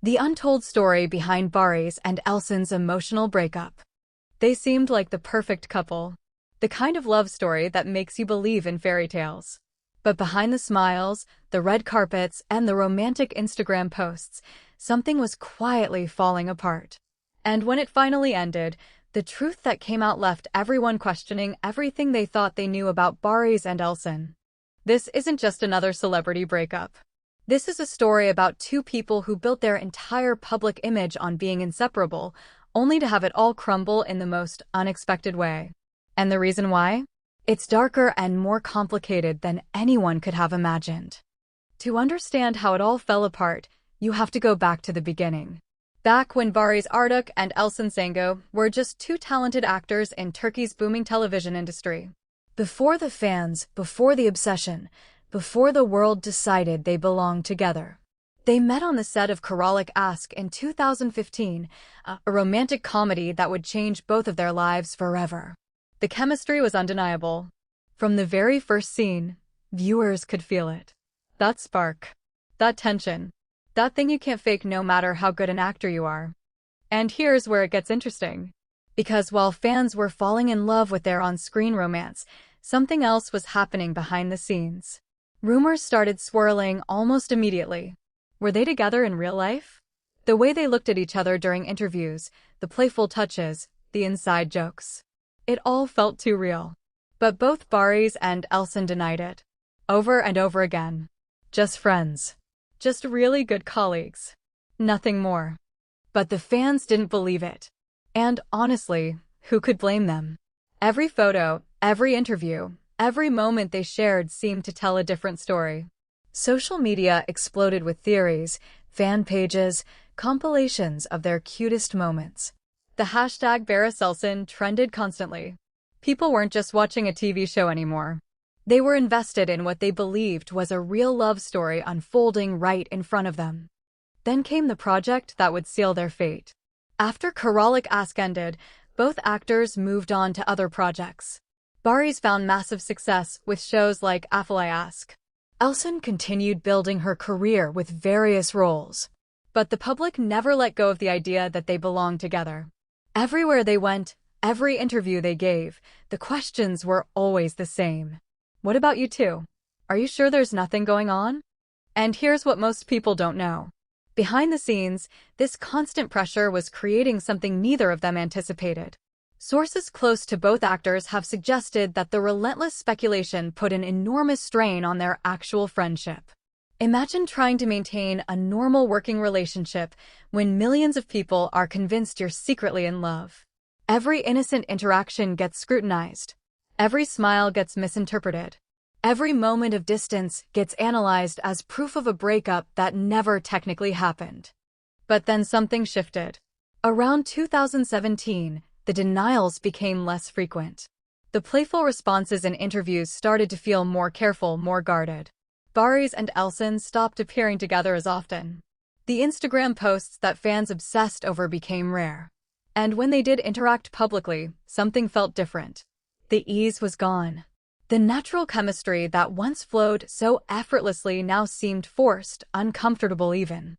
The untold story behind Baris and Elcin's emotional breakup. They seemed like the perfect couple. The kind of love story that makes you believe in fairy tales. But behind the smiles, the red carpets, and the romantic Instagram posts, something was quietly falling apart. And when it finally ended, the truth that came out left everyone questioning everything they thought they knew about Baris and Elcin. This isn't just another celebrity breakup. This is a story about two people who built their entire public image on being inseparable, only to have it all crumble in the most unexpected way. And the reason why? It's darker and more complicated than anyone could have imagined. To understand how it all fell apart, you have to go back to the beginning. Back when Baris Arduc and Elcin Sangu were just two talented actors in Turkey's booming television industry. Before the fans, before the obsession, before the world decided they belonged together. They met on the set of Karalik Ask in 2015, a romantic comedy that would change both of their lives forever. The chemistry was undeniable. From the very first scene, viewers could feel it. That spark. That tension. That thing you can't fake no matter how good an actor you are. And here's where it gets interesting. Because while fans were falling in love with their on-screen romance, something else was happening behind the scenes. Rumors started swirling almost immediately. Were they together in real life? The way they looked at each other during interviews, the playful touches, the inside jokes. It all felt too real. But both Baris and Elcin denied it. Over and over again. Just friends. Just really good colleagues. Nothing more. But the fans didn't believe it. And honestly, who could blame them? Every photo, every interview, every moment they shared seemed to tell a different story. Social media exploded with theories, fan pages, compilations of their cutest moments. The hashtag Baris Elcin trended constantly. People weren't just watching a TV show anymore. They were invested in what they believed was a real love story unfolding right in front of them. Then came the project that would seal their fate. After Karalik Ask ended, both actors moved on to other projects. Baris found massive success with shows like Afalay Ask. Elcin continued building her career with various roles. But the public never let go of the idea that they belonged together. Everywhere they went, every interview they gave, the questions were always the same. What about you two? Are you sure there's nothing going on? And here's what most people don't know. Behind the scenes, this constant pressure was creating something neither of them anticipated. Sources close to both actors have suggested that the relentless speculation put an enormous strain on their actual friendship. Imagine trying to maintain a normal working relationship when millions of people are convinced you're secretly in love. Every innocent interaction gets scrutinized. Every smile gets misinterpreted. Every moment of distance gets analyzed as proof of a breakup that never technically happened. But then something shifted. Around 2017, the denials became less frequent. The playful responses in interviews started to feel more careful, more guarded. Baris and Elcin stopped appearing together as often. The Instagram posts that fans obsessed over became rare. And when they did interact publicly, something felt different. The ease was gone. The natural chemistry that once flowed so effortlessly now seemed forced, uncomfortable even.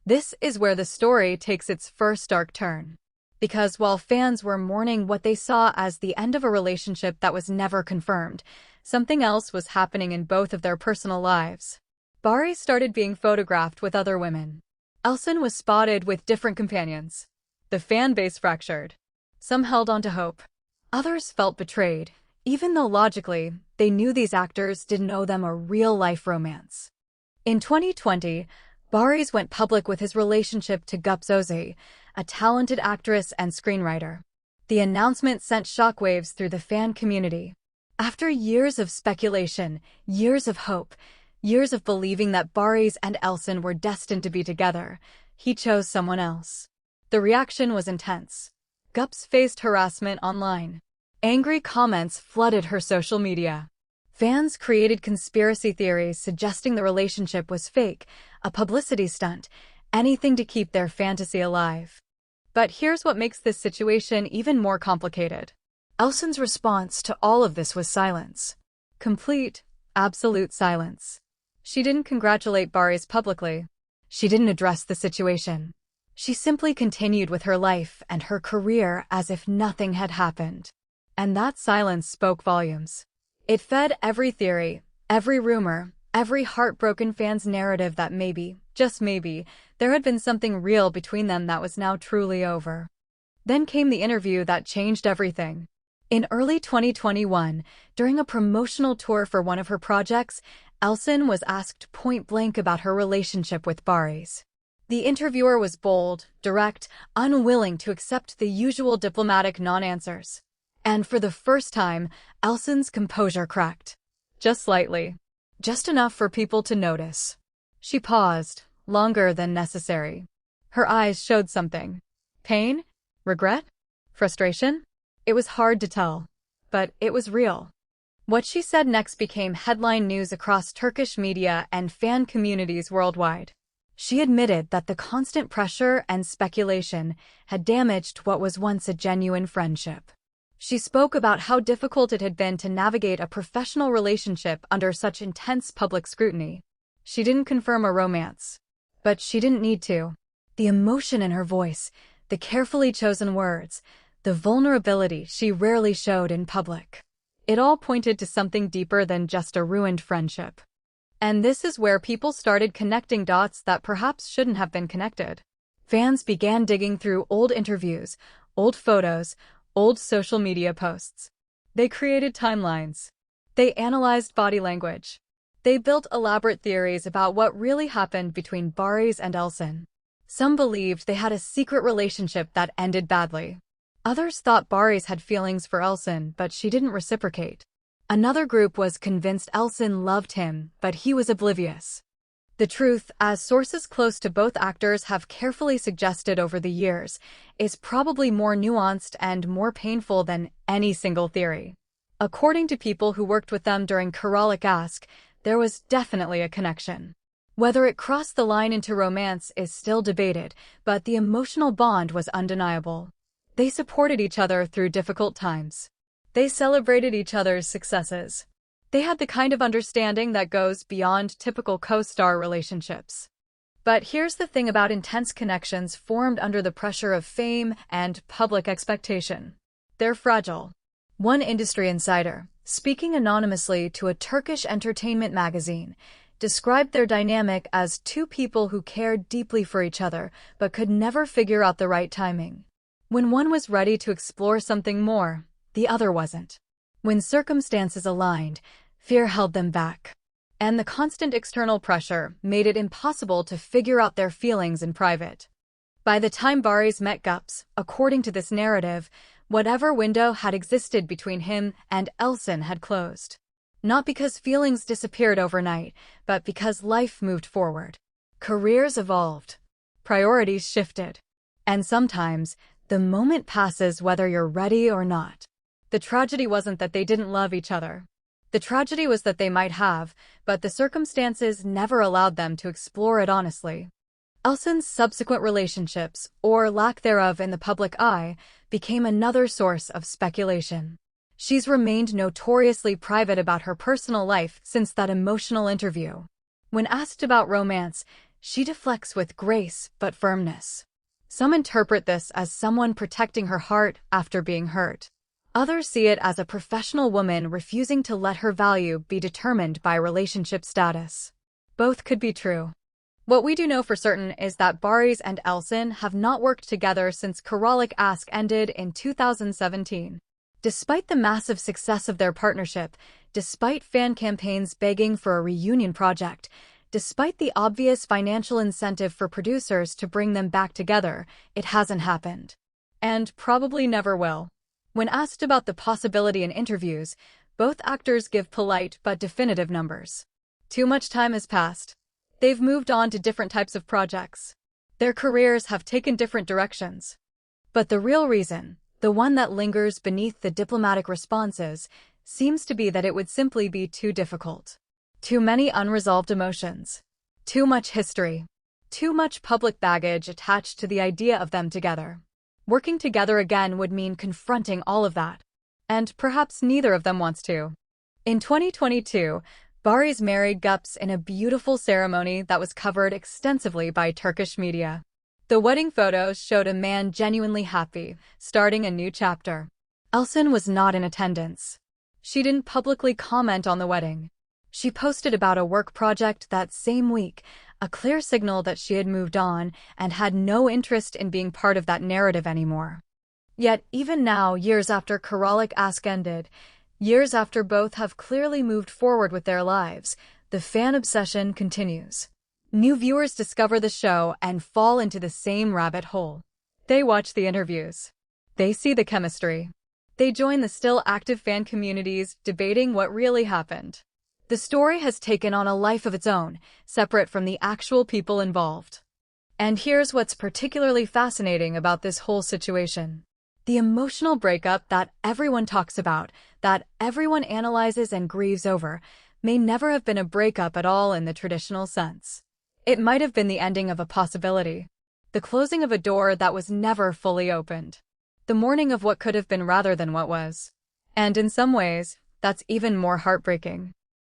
This is where the story takes its first dark turn. Because while fans were mourning what they saw as the end of a relationship that was never confirmed, something else was happening in both of their personal lives. Baris started being photographed with other women. Elcin was spotted with different companions. The fan base fractured. Some held on to hope. Others felt betrayed, even though logically, they knew these actors didn't owe them a real-life romance. In 2020, Baris went public with his relationship to Gupsozi, a talented actress and screenwriter. The announcement sent shockwaves through the fan community. After years of speculation, years of hope, years of believing that Baris and Elcin were destined to be together, he chose someone else. The reaction was intense. Gups faced harassment online. Angry comments flooded her social media. Fans created conspiracy theories suggesting the relationship was fake, a publicity stunt, anything to keep their fantasy alive. But here's what makes this situation even more complicated. Elcin's response to all of this was silence. Complete, absolute silence. She didn't congratulate Baris publicly. She didn't address the situation. She simply continued with her life and her career as if nothing had happened. And that silence spoke volumes. It fed every theory, every rumor, every heartbroken fan's narrative that maybe, just maybe, there had been something real between them that was now truly over. Then came the interview that changed everything. In early 2021, during a promotional tour for one of her projects, Elcin was asked point-blank about her relationship with Baris. The interviewer was bold, direct, unwilling to accept the usual diplomatic non-answers. And for the first time, Elcin's composure cracked. Just slightly. Just enough for people to notice. She paused, longer than necessary. Her eyes showed something. Pain? Regret? Frustration? It was hard to tell. But it was real. What she said next became headline news across Turkish media and fan communities worldwide. She admitted that the constant pressure and speculation had damaged what was once a genuine friendship. She spoke about how difficult it had been to navigate a professional relationship under such intense public scrutiny. She didn't confirm a romance. But she didn't need to. The emotion in her voice, the carefully chosen words, the vulnerability she rarely showed in public. It all pointed to something deeper than just a ruined friendship. And this is where people started connecting dots that perhaps shouldn't have been connected. Fans began digging through old interviews, old photos, old social media posts. They created timelines. They analyzed body language. They built elaborate theories about what really happened between Baris and Elcin. Some believed they had a secret relationship that ended badly. Others thought Baris had feelings for Elcin, but she didn't reciprocate. Another group was convinced Elcin loved him, but he was oblivious. The truth, as sources close to both actors have carefully suggested over the years, is probably more nuanced and more painful than any single theory. According to people who worked with them during Karalik Ask, there was definitely a connection. Whether it crossed the line into romance is still debated, but the emotional bond was undeniable. They supported each other through difficult times. They celebrated each other's successes. They had the kind of understanding that goes beyond typical co-star relationships. But here's the thing about intense connections formed under the pressure of fame and public expectation. They're fragile. One industry insider, speaking anonymously to a Turkish entertainment magazine, described their dynamic as two people who cared deeply for each other but could never figure out the right timing. When one was ready to explore something more, the other wasn't. When circumstances aligned, fear held them back. And the constant external pressure made it impossible to figure out their feelings in private. By the time Baris met Gups, according to this narrative, whatever window had existed between him and Elcin had closed. Not because feelings disappeared overnight, but because life moved forward. Careers evolved. Priorities shifted. And sometimes, the moment passes whether you're ready or not. The tragedy wasn't that they didn't love each other. The tragedy was that they might have, but the circumstances never allowed them to explore it honestly. Elcin's subsequent relationships, or lack thereof in the public eye, became another source of speculation. She's remained notoriously private about her personal life since that emotional interview. When asked about romance, she deflects with grace but firmness. Some interpret this as someone protecting her heart after being hurt. Others see it as a professional woman refusing to let her value be determined by relationship status. Both could be true. What we do know for certain is that Baris and Elcin have not worked together since Karalik Ask ended in 2017. Despite the massive success of their partnership, despite fan campaigns begging for a reunion project, despite the obvious financial incentive for producers to bring them back together, it hasn't happened. And probably never will. When asked about the possibility in interviews, both actors give polite but definitive numbers. Too much time has passed. They've moved on to different types of projects. Their careers have taken different directions. But the real reason, the one that lingers beneath the diplomatic responses, seems to be that it would simply be too difficult. Too many unresolved emotions. Too much history. Too much public baggage attached to the idea of them together. Working together again would mean confronting all of that. And perhaps neither of them wants to. In 2022, Baris married Gups in a beautiful ceremony that was covered extensively by Turkish media. The wedding photos showed a man genuinely happy, starting a new chapter. Elcin was not in attendance. She didn't publicly comment on the wedding. She posted about a work project that same week, a clear signal that she had moved on and had no interest in being part of that narrative anymore. Yet even now, years after Karalik Ask ended, years after both have clearly moved forward with their lives, the fan obsession continues. New viewers discover the show and fall into the same rabbit hole. They watch the interviews. They see the chemistry. They join the still active fan communities debating what really happened. The story has taken on a life of its own, separate from the actual people involved. And here's what's particularly fascinating about this whole situation. The emotional breakup that everyone talks about, that everyone analyzes and grieves over, may never have been a breakup at all in the traditional sense. It might have been the ending of a possibility, the closing of a door that was never fully opened, the mourning of what could have been rather than what was. And in some ways, that's even more heartbreaking.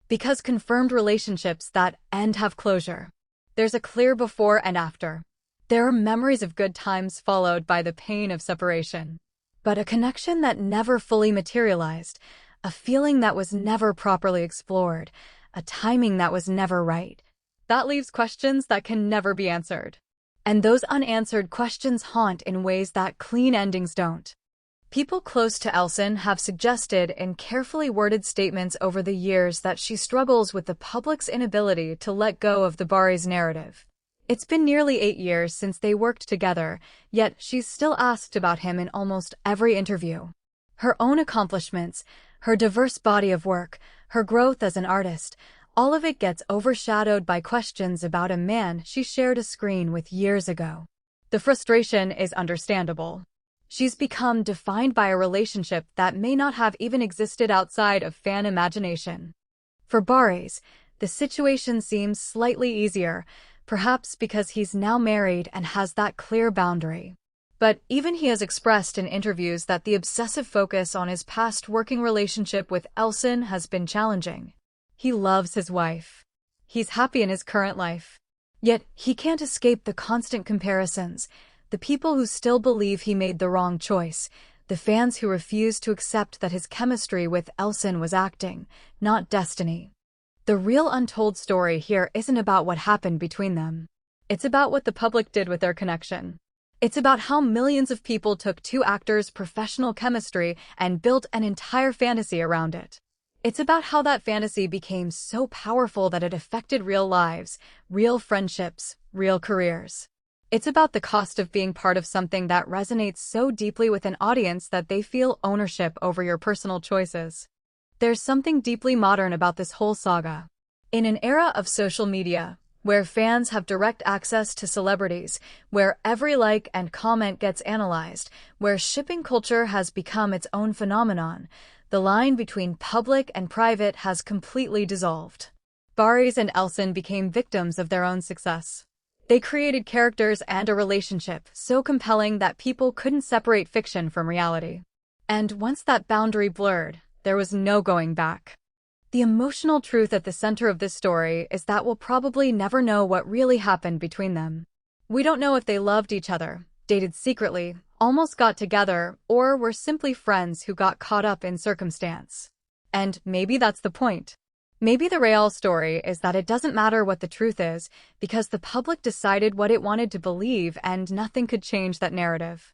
Because confirmed relationships that end have closure. There's a clear before and after. There are memories of good times followed by the pain of separation. But a connection that never fully materialized, a feeling that was never properly explored, a timing that was never right. That leaves questions that can never be answered. And those unanswered questions haunt in ways that clean endings don't. People close to Elcin have suggested in carefully worded statements over the years that she struggles with the public's inability to let go of the Baris narrative. It's been nearly 8 years since they worked together, yet she's still asked about him in almost every interview. Her own accomplishments, her diverse body of work, her growth as an artist, all of it gets overshadowed by questions about a man she shared a screen with years ago. The frustration is understandable. She's become defined by a relationship that may not have even existed outside of fan imagination. For Baris, the situation seems slightly easier, perhaps because he's now married and has that clear boundary. But even he has expressed in interviews that the obsessive focus on his past working relationship with Elcin has been challenging. He loves his wife. He's happy in his current life. Yet he can't escape the constant comparisons, the people who still believe he made the wrong choice, the fans who refuse to accept that his chemistry with Elcin was acting, not destiny. The real untold story here isn't about what happened between them. It's about what the public did with their connection. It's about how millions of people took two actors' professional chemistry and built an entire fantasy around it. It's about how that fantasy became so powerful that it affected real lives, real friendships, real careers. It's about the cost of being part of something that resonates so deeply with an audience that they feel ownership over your personal choices. There's something deeply modern about this whole saga. In an era of social media, where fans have direct access to celebrities, where every like and comment gets analyzed, where shipping culture has become its own phenomenon, the line between public and private has completely dissolved. Baris and Elcin became victims of their own success. They created characters and a relationship so compelling that people couldn't separate fiction from reality. And once that boundary blurred, there was no going back. The emotional truth at the center of this story is that we'll probably never know what really happened between them. We don't know if they loved each other, dated secretly, almost got together, or were simply friends who got caught up in circumstance. And maybe that's the point. Maybe the real story is that it doesn't matter what the truth is, because the public decided what it wanted to believe and nothing could change that narrative.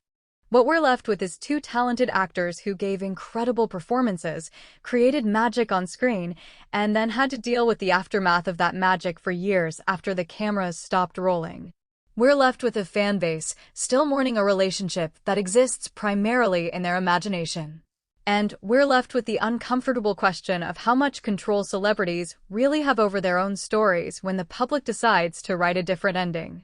What we're left with is two talented actors who gave incredible performances, created magic on screen, and then had to deal with the aftermath of that magic for years after the cameras stopped rolling. We're left with a fan base still mourning a relationship that exists primarily in their imagination. And we're left with the uncomfortable question of how much control celebrities really have over their own stories when the public decides to write a different ending.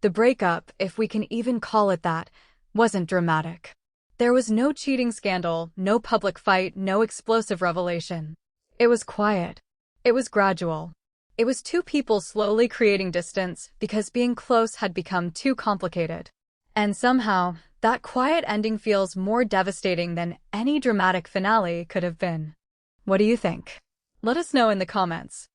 The breakup, if we can even call it that, wasn't dramatic. There was no cheating scandal, no public fight, no explosive revelation. It was quiet. It was gradual. It was two people slowly creating distance because being close had become too complicated. And somehow, that quiet ending feels more devastating than any dramatic finale could have been. What do you think? Let us know in the comments.